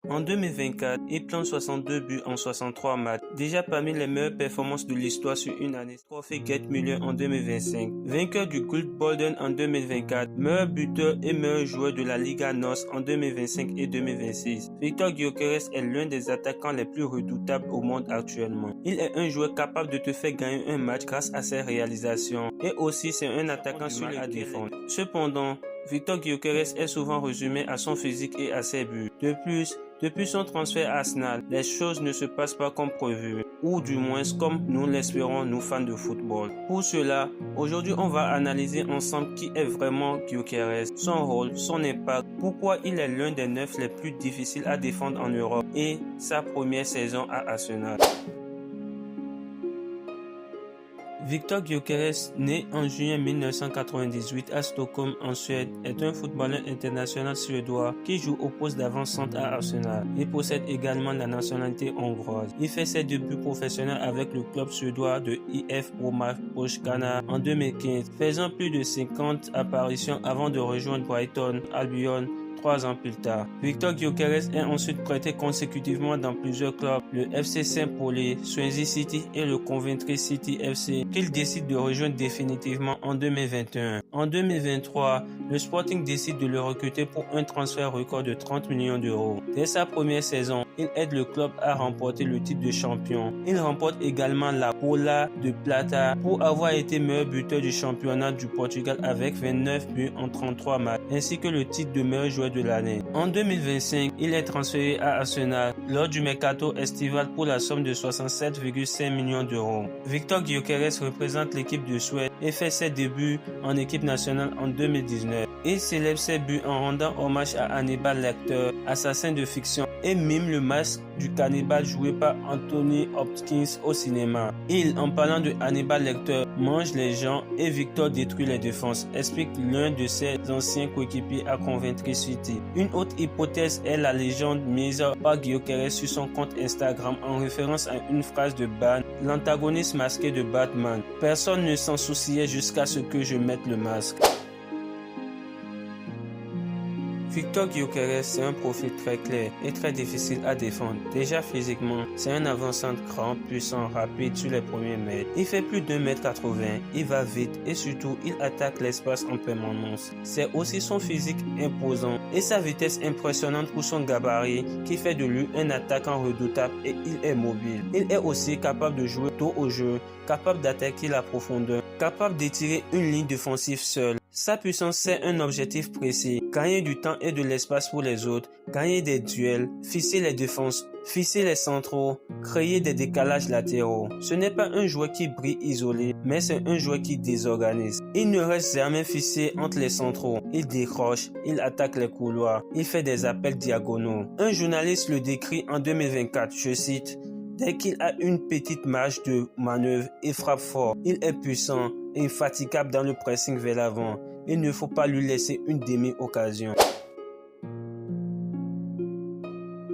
En 2024, il plante 62 buts en 63 matchs, déjà parmi les meilleures performances de l'histoire sur une année. Trophée Gerd Müller en 2025, vainqueur du Guldbolden en 2024, meilleur buteur et meilleur joueur de la Liga NOS en 2025 et 2026. Viktor Gyökeres est l'un des attaquants les plus redoutables au monde actuellement. Il est un joueur capable de te faire gagner un match grâce à ses réalisations et aussi c'est un attaquant sur à défendre. Cependant, Viktor Gyökeres est souvent résumé à son physique et à ses buts. De plus, depuis son transfert à Arsenal, les choses ne se passent pas comme prévu, ou du moins comme nous l'espérons nous fans de football. Pour cela, aujourd'hui on va analyser ensemble qui est vraiment Gyökeres, son rôle, son impact, pourquoi il est l'un des 9 les plus difficiles à défendre en Europe et sa première saison à Arsenal. Viktor Gyökeres, né en juin 1998 à Stockholm en Suède, est un footballeur international suédois qui joue au poste d'avant-centre à Arsenal. Il possède également la nationalité hongroise. Il fait ses débuts professionnels avec le club suédois de IF Brommapojkarna en 2015, faisant plus de 50 apparitions avant de rejoindre Brighton Albion 3 ans plus tard. Viktor Gyökeres est ensuite prêté consécutivement dans plusieurs clubs, le FC Saint-Pauli, Swansea City et le Coventry City FC, qu'il décide de rejoindre définitivement en 2021. En 2023, le Sporting décide de le recruter pour un transfert record de 30 millions d'euros. Dès sa première saison, il aide le club à remporter le titre de champion. Il remporte également la Bola de Plata pour avoir été meilleur buteur du championnat du Portugal avec 29 buts en 33 matchs, ainsi que le titre de meilleur joueur de l'année. En 2025, il est transféré à Arsenal lors du mercato estival pour la somme de 67,5 millions d'euros. Viktor Gyökeres représente l'équipe de Suède et fait ses débuts en équipe nationale en 2019. Il célèbre ses buts en rendant hommage à Hannibal Lecter, assassin de fiction, et mime le masque du cannibale joué par Anthony Hopkins au cinéma. Il, en parlant de Hannibal Lecter, mange les gens et Viktor détruit les défenses, explique l'un de ses anciens coéquipiers à Coventry City. Une autre hypothèse est la légende mise par Gyökeres sur son compte Instagram en référence à une phrase de Bane, l'antagoniste masqué de Batman. Personne ne s'en souciait jusqu'à ce que je mette le masque. Viktor Gyökeres, c'est un profil très clair et très difficile à défendre. Déjà physiquement, c'est un avant-centre grand, puissant, rapide sur les premiers mètres. Il fait plus d'1,80 m, il va vite et surtout il attaque l'espace en permanence. C'est aussi son physique imposant et sa vitesse impressionnante pour son gabarit qui fait de lui un attaquant redoutable et il est mobile. Il est aussi capable de jouer tôt au jeu, capable d'attaquer la profondeur, capable d'étirer une ligne défensive seule. Sa puissance, c'est un objectif précis, gagner du temps et de l'espace pour les autres, gagner des duels, fisser les défenses, fisser les centraux, créer des décalages latéraux. Ce n'est pas un joueur qui brille isolé, mais c'est un joueur qui désorganise. Il ne reste jamais fissé entre les centraux. Il décroche, il attaque les couloirs, il fait des appels diagonaux. Un journaliste le décrit en 2024, je cite, « Dès qu'il a une petite marge de manœuvre, il frappe fort. Il est puissant et infatigable dans le pressing vers l'avant. Il ne faut pas lui laisser une demi-occasion. »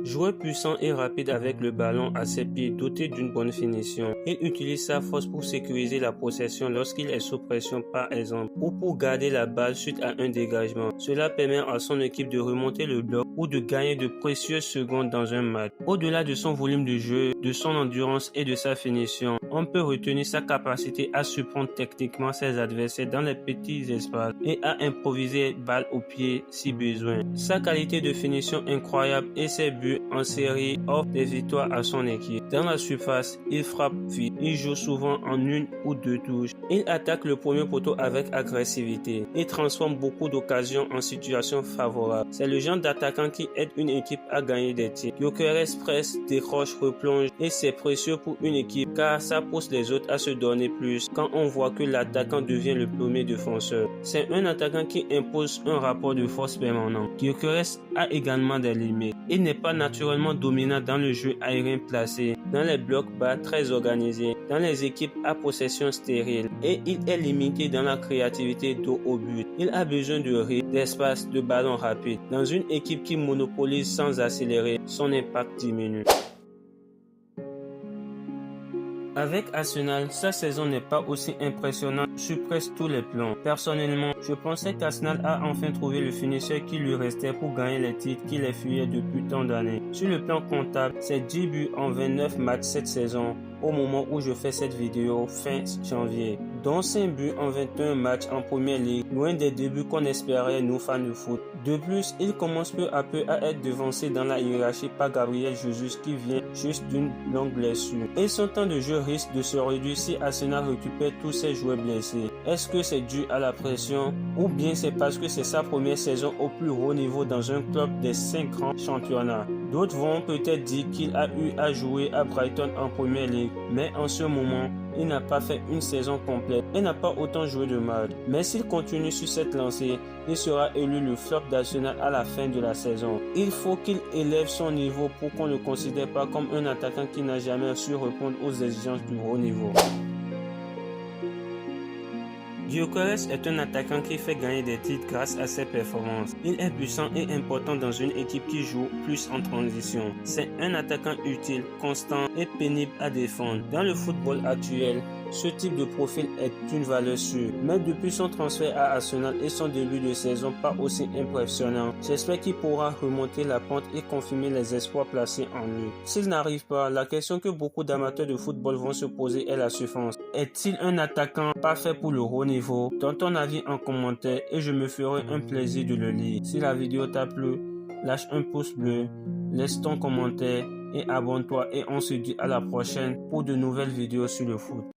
Joueur puissant et rapide avec le ballon à ses pieds, doté d'une bonne finition. Il utilise sa force pour sécuriser la possession lorsqu'il est sous pression par exemple, ou pour garder la balle suite à un dégagement. Cela permet à son équipe de remonter le bloc ou de gagner de précieuses secondes dans un match. Au-delà de son volume de jeu, de son endurance et de sa finition, on peut retenir sa capacité à surprendre techniquement ses adversaires dans les petits espaces et à improviser balle au pied si besoin. Sa qualité de finition incroyable et ses buts en série offrent des victoires à son équipe. Dans la surface, il frappe vite. Il joue souvent en une ou deux touches. Il attaque le premier poteau avec agressivité. Il transforme beaucoup d'occasions en situations favorables. C'est le genre d'attaquant qui aide une équipe à gagner des titres. Gyökeres presse, décroche, replonge et c'est précieux pour une équipe car ça pousse les autres à se donner plus quand on voit que l'attaquant devient le premier défenseur. C'est un attaquant qui impose un rapport de force permanent. Gyökeres a également des limites. Il n'est pas naturellement dominant dans le jeu aérien placé, dans les blocs bas très organisés, dans les équipes à possession stérile et il est limité dans la créativité dos au but. Il a besoin de rythme, d'espace, de ballon rapide. Dans une équipe qui monopolise sans accélérer, son impact diminue. Avec Arsenal, sa saison n'est pas aussi impressionnante sur presque tous les plans. Personnellement, je pensais qu'Arsenal a enfin trouvé le finisseur qui lui restait pour gagner les titres qui les fuyaient depuis tant d'années. Sur le plan comptable, c'est 10 buts en 29 matchs cette saison au moment où je fais cette vidéo fin janvier, dont 5 buts en 21 matchs en Première Ligue, loin des débuts qu'on espérait nous fans de foot. De plus, il commence peu à peu à être devancé dans la hiérarchie par Gabriel Jesus qui vient juste d'une longue blessure. Et son temps de jeu risque de se réduire si Arsenal récupère tous ses joueurs blessés. Est-ce que c'est dû à la pression ou bien c'est parce que c'est sa première saison au plus haut niveau dans un club des 5 grands championnats? D'autres vont peut-être dire qu'il a eu à jouer à Brighton en Première Ligue, mais en ce moment, il n'a pas fait une saison complète et n'a pas autant joué de matchs. Mais s'il continue sur cette lancée, il sera élu le flop d'Arsenal à la fin de la saison. Il faut qu'il élève son niveau pour qu'on ne le considère pas comme un attaquant qui n'a jamais su répondre aux exigences du haut niveau. Gyökeres est un attaquant qui fait gagner des titres grâce à ses performances. Il est puissant et important dans une équipe qui joue plus en transition. C'est un attaquant utile, constant et pénible à défendre. Dans le football actuel, ce type de profil est une valeur sûre. Mais depuis son transfert à Arsenal et son début de saison pas aussi impressionnant, j'espère qu'il pourra remonter la pente et confirmer les espoirs placés en lui. S'il n'arrive pas, la question que beaucoup d'amateurs de football vont se poser est la suivante. Est-il un attaquant parfait pour le haut niveau? Donne ton avis en commentaire et je me ferai un plaisir de le lire. Si la vidéo t'a plu, lâche un pouce bleu, laisse ton commentaire et abonne-toi et on se dit à la prochaine pour de nouvelles vidéos sur le foot.